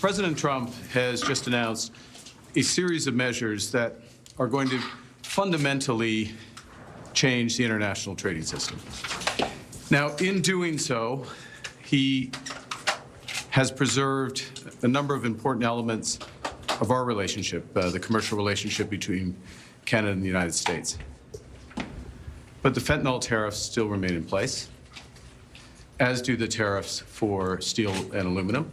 President Trump has just announced a series of measures that are going to fundamentally change the international trading system. Now, in doing so, he has preserved a number of important elements of our relationship, the commercial relationship between Canada and the United States. But the fentanyl tariffs still remain in place, as do the tariffs for steel and aluminum.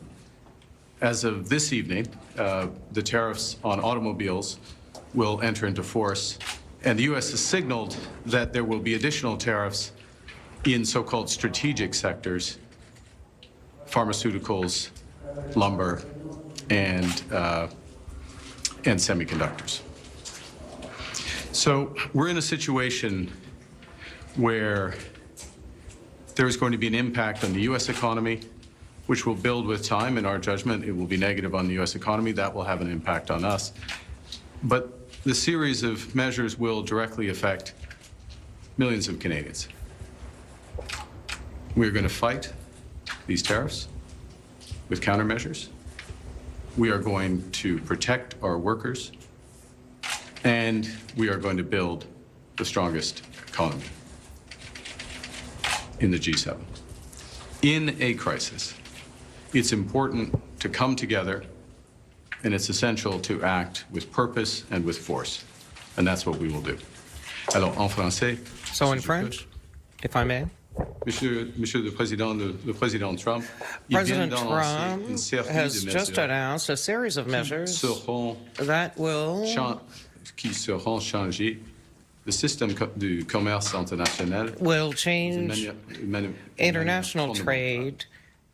As of this evening, the tariffs on automobiles will enter into force, and the U.S. has signaled that there will be additional tariffs in so-called strategic sectors, pharmaceuticals, lumber, and semiconductors. So we're in a situation where there is going to be an impact on the U.S. economy, which will build with time. In our judgment, it will be negative on the U.S. economy. That will have an impact on us. But the series of measures will directly affect millions of Canadians. We're going to fight these tariffs with countermeasures. We are going to protect our workers, and we are going to build the strongest economy in the G7. In a crisis, it's important to come together, and it's essential to act with purpose and with force, and that's what we will do. Alors, en français. So in French, if I may. Monsieur le Président Trump, President Trump has just announced a series of measures that will change international trade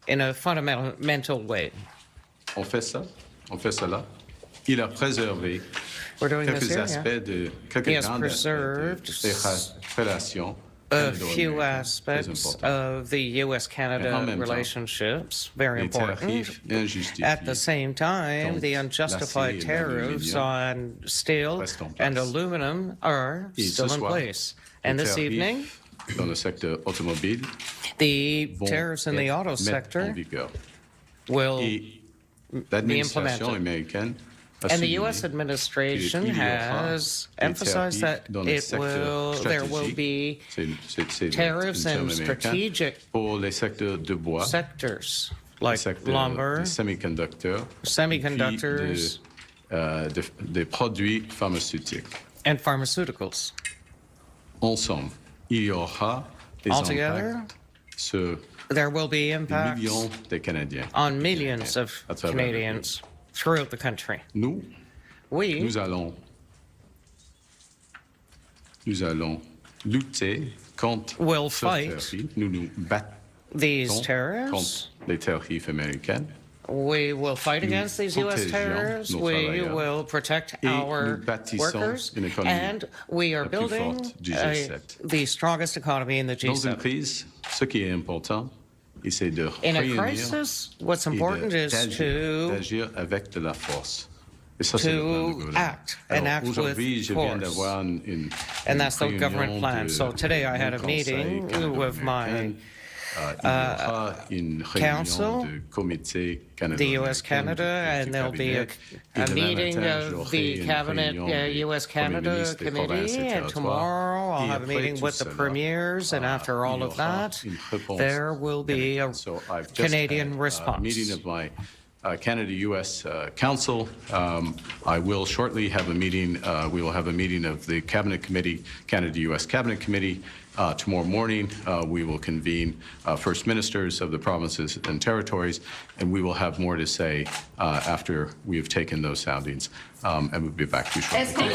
in a fundamental way. On fait cela. Il a préservé quelques aspects de quelques grandes relations. A few aspects of the U.S.-Canada relationships, very important. At the same time, the unjustified tariffs on steel and aluminum are still in place. And this evening, the tariffs in the auto sector will be implemented. And the U.S. administration has emphasized that there will be tariffs in strategic sectors like lumber, semiconductors, des produits pharmaceutiques. And pharmaceuticals. Ensemble, il y aura des Altogether, there will be impacts on millions of Canadians throughout the country. Nous allons lutter contre we'll fight nous nous these tariffs. contre les tarifs américains. We will fight against these U.S. tariffs. We will protect our workers, and we are building the strongest economy in the G7. Dans une crise, ce qui est important, in a crisis, what's important is to act and act with force. And that's the government plan. So today I had a meeting with my Council, the U.S.-Canada, and there'll be a meeting of the Cabinet U.S.-Canada Committee, and tomorrow I'll have a meeting with the premiers, and after all of that, there will be a Canadian response. Meeting of my Canada-U.S. Council. I will shortly have a meeting. We will have a meeting of the Cabinet Committee, Canada-U.S. Cabinet Committee. Tomorrow morning, we will convene First Ministers of the provinces and territories, and we will have more to say after we have taken those soundings. And we'll be back to you shortly.